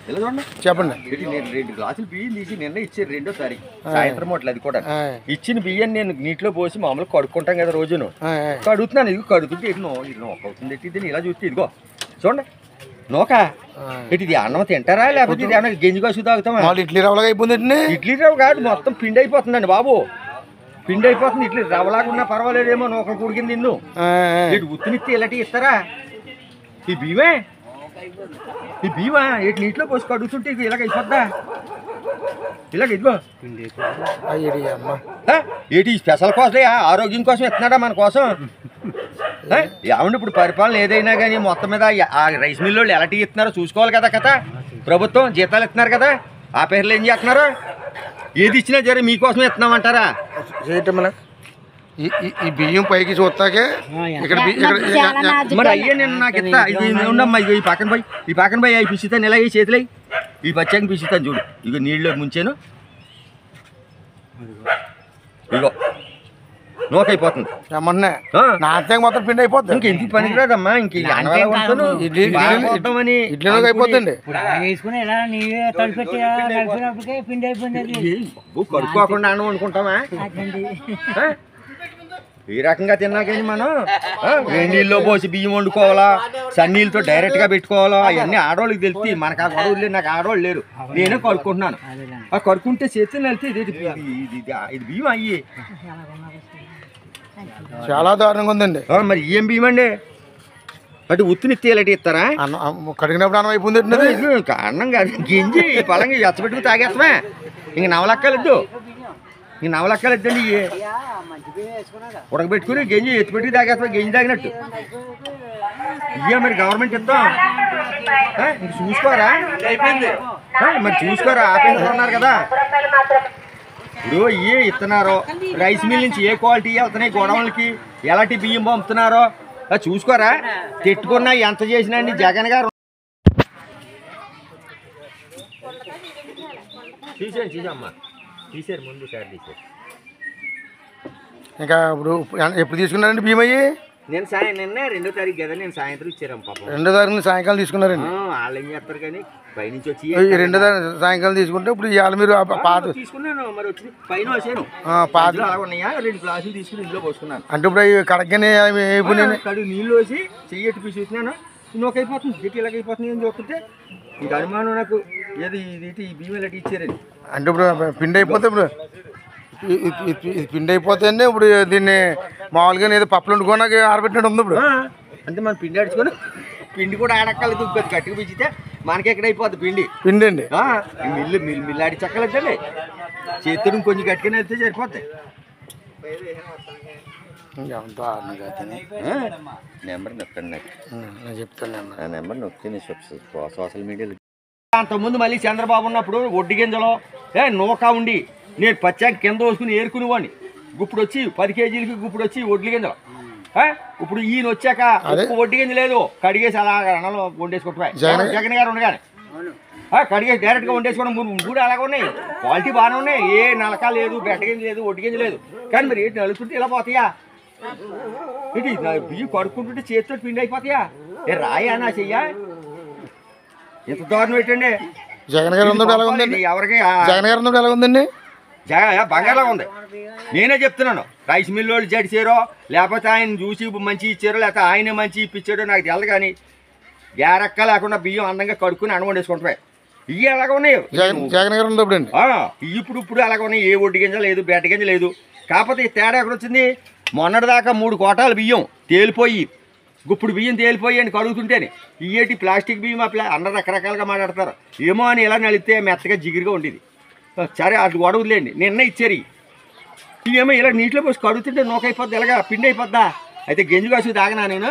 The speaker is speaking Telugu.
ఇలా చూడండి చెప్పండి. నేను 2 గ్లాసులు బియ్యం తీసి నిన్న ఇచ్చారు 2వ తారీఖు సాయంత్రం పూట. అది కూడా ఇచ్చిన బియ్యం నేను నీటిలో పోసి మామూలుగా కడుక్కుంటాం కదా రోజును. కడుగుతున్నాను. ఇది కడుగుతుంటే ఇది నోక అవుతుంది. ఇది ఇలా చూస్తే ఇదిగో చూడండి నోక. ఇది అన్నం తింటారా లేకపోతే ఇది అన్న గెంజి కాసు తాగుతామా? ఇడ్లీ రవ్వలాగా అయిపోయిందండి. ఇడ్లీ రవ్వ కాదు, మొత్తం పిండి అయిపోతుందండి బాబు. పిండి అయిపోతుంది. ఇడ్లీ రవ్వలాగా ఉన్నా పర్వాలేదేమో, నోకలు కుడికింది నిన్ను. ఇటు ఉత్తినిస్తే ఇలాంటి ఇస్తారా? ఈ బియ్యమే ఈ బియ్యమా ఇటు నీటిలో పోసి కడుగుతుంటే ఇది ఇలాగ అయిపోద్దా? ఇలాగ ఇదిగో ఏంటి స్పెషల్ కోసలే ఆరోగ్యం కోసం ఇస్తున్నాడా మన కోసం? ఏమండి ఇప్పుడు పరిపాలన ఏదైనా కానీ మొత్తం మీద ఆ రైస్ మిల్ వాళ్ళు ఎలాంటి ఇస్తున్నారో చూసుకోవాలి కదా. కదా ప్రభుత్వం జీతాలు ఇస్తున్నారు కదా, ఆ పేర్లు ఏం చేస్తున్నారు? ఏది ఇచ్చినా సరే మీకోసమే ఇస్తున్నామంటారా? ఈ బియ్యం పైకి చూస్తాకే ఇక్కడ మరి అయ్యే నేను నాకు ఇస్తా. ఇది ఉండమ్మా, ఇగో ఈ పక్కన పోయి అవి పిసిస్తాను. ఇలా చేతులై ఈ పచ్చాకి పిసిస్తాను చూడు. ఇగో నీళ్ళు ముంచాను, ఇగో నోకైపోతుంది. నాట్యం మొత్తం పిండి అయిపోతుంది. ఇంకెందుకు పనికిరాదమ్మా. ఇంక అయిపోతుంది. కడుక్కోకుండా అన్నం వండుకుంటామా? ఈ రకంగా తిన్నా కానీ మనం నీళ్ళలో పోసి బియ్యం వండుకోవాలా, సన్నీళ్ళతో డైరెక్ట్గా పెట్టుకోవాలా, అవన్నీ ఆడవాళ్ళకి తెలిసి. మనకు ఆ గొడవలు లేదు, నాకు ఆడవాళ్ళు లేరు, నేనే కడుక్కుంటున్నాను. ఆ కడుక్కుంటే చేతులు వెళ్తే ఇది బియ్యం అయ్యి చాలా దారుణంగా ఉందండి. మరి ఏం బియ్యం అండి? అంటే ఉత్తినిత్తే ఇలాంటి ఇస్తారా? కడిగినప్పుడు అన్నం అయిపోయింది. అన్నం కాదు, గింజి పలంగా ఎచ్చబెట్టుకు తాగేస్తామే. ఇంక నవలక్కలద్దు, ఇంక నవలక్కలద్దండి. ఉడకబెట్టుకుని గింజి ఎత్తిపెట్టుకు తాగేస్తాం, గింజి తాగినట్టు. ఇయ్యా మరి గవర్నమెంట్ ఇస్తాం. ఇంక చూసుకోరా, మరి చూసుకోరా. ఆపేస్తున్నారు కదా ఇప్పుడు. ఏ ఇస్తున్నారు రైస్ మిల్ నుంచి, ఏ క్వాలిటీ వెళ్తున్నాయి గోడౌన్లకి, ఎలాంటి బియ్యం పంపుతున్నారో చూసుకోరా. తిట్టుకున్నా ఎంత చేసినా అండి జగన్ గారు. తీసేమ్మా, తీసారు ముందు సార్ తీసారు. ఇంకా ఇప్పుడు ఎప్పుడు తీసుకున్నారండి బియ్యం అయ్యి? నేను నిన్న 2వ తారీఖు కదా, నేను సాయంత్రం ఇచ్చారమ్మ పాపం. 2వ తారీఖు సాయంకాలం తీసుకున్నారండి. వాళ్ళు ఏం చేస్తారు కానీ పైనుంచి వచ్చి 2వ తారీఖు సాయంకాలం తీసుకుంటే ఇప్పుడు ఇవాళ మీరు పాత తీసుకున్నాను. మరి వచ్చి పైన వచ్చాను, పాత అలా ఉన్నాయా 2 గ్లాసులు తీసుకుని ఇంట్లో పోసుకున్నాను. అంటే ఇప్పుడు కడగనే కడుగు నీళ్ళు వేసి చెయ్యట్టు పీసి వచ్చినాను. నోకైపోతుంది, చెట్టు ఇలాగైపోతుంది అని చూస్తుంటే ఇంక అనుమానం నాకు. ఏది ఇది ఈ బియ్యం ఇలా ఇచ్చారండి. అంటే ఇప్పుడు పిండి అయిపోతే ఇప్పుడు పిండి అయిపోతాయండి. ఇప్పుడు దీన్ని మామూలుగా ఏదో పప్పులు వండుకోవడానికి ఆరబెట్టినట్టు ఉంది ఇప్పుడు. అంటే మనం పిండి అడుచుకొని పిండి కూడా ఆడక్కర్లేదు. గట్టిగా పిచ్చితే మనకి ఎక్కడ అయిపోద్ది పిండి అండి. మిల్లు ఆడి చక్కలేదండి. చేతుడు కొంచెం గట్టిగానే వెళ్తే సరిపోద్ది. నెంబర్ నొక్కండి, నాకు చెప్తాను. ఆ నెంబర్ నొక్కి సోషల్ మీడియాలో. అంతకుముందు మళ్ళీ చంద్రబాబు ఉన్నప్పుడు ఒడ్డు గింజలో నూకా ఉండి నేను పచ్చాకి కింద వేసుకుని ఏరుకునేవాడిని. ఇప్పుడు వచ్చి 10 కేజీలకి ఇప్పుడు వచ్చి ఒడ్లు గింజలు. ఇప్పుడు ఈయన వచ్చాక ఒడ్డు గింజ లేదు, కడిగేసి అలా అన్నంలో వండేసుకుంటున్నాయి. జగన్ గారు ఉండగానే కడిగేసి డైరెక్ట్గా వండేసుకోవడం. 3 అలాగే ఉన్నాయి, క్వాలిటీ బాగానే ఉన్నాయి. ఏ నలక లేదు, బెట్ట గింజ లేదు, ఒడ్డు గింజ లేదు. కానీ మరి ఏంటి నలుపుతుంటే ఇలా పోతాయా? ఏంటి బియ్యం కడుక్కుంటుంటే చేతితో పిండి అయిపోతాయా? రాయా నా చెయ్యా? ఇంత దారుణం పెట్టండి. జగన్ గారు ఉందండి. ఎవరికి జగన్ గారు ఎలా ఉందండి? బంగారులా ఉంది. నేనే చెప్తున్నాను, రైస్ మిల్ వాళ్ళు చెడిచారో లేకపోతే ఆయన చూసి మంచి ఇచ్చారో లేకపోతే ఆయనే మంచి ఇప్పించాడో నాకు తెలియదు. కానీ గ్యారక్క లేకుండా బియ్యం అందంగా కడుక్కుని అన్నం వండేసుకుంటాయి. ఇవి ఎలాగ ఉన్నాయి జగన్ గారు ఉన్నప్పుడు అండి. ఇప్పుడు అలాగ ఉన్నాయి. ఏ ఒడ్డు గింజ లేదు, బెట్ట గింజ లేదు. కాకపోతే ఈ తేడా ఎక్కడ వచ్చింది? మొన్నటిదాకా 3 కోటాల బియ్యం తేలిపోయి, ఇప్పుడు బియ్యం తేలిపోయి అని కడుగుతుంటేనే ఇయ్యేటి ప్లాస్టిక్ బియ్యం అందరూ రకరకాలుగా మాట్లాడతారు. ఏమో అని ఎలా నలిస్తే మెత్తగా జిగిరిగా ఉండేది. సరే అది గొడవలేండి, నిన్న ఇచ్చారు. ఇవేమో ఇలా నీటిలో పోసి కడుగుతుంటే నోకైపోద్ది, ఎలాగా పిండి అయిపోద్దా? అయితే గెంజు కాసు తాగనా నేను?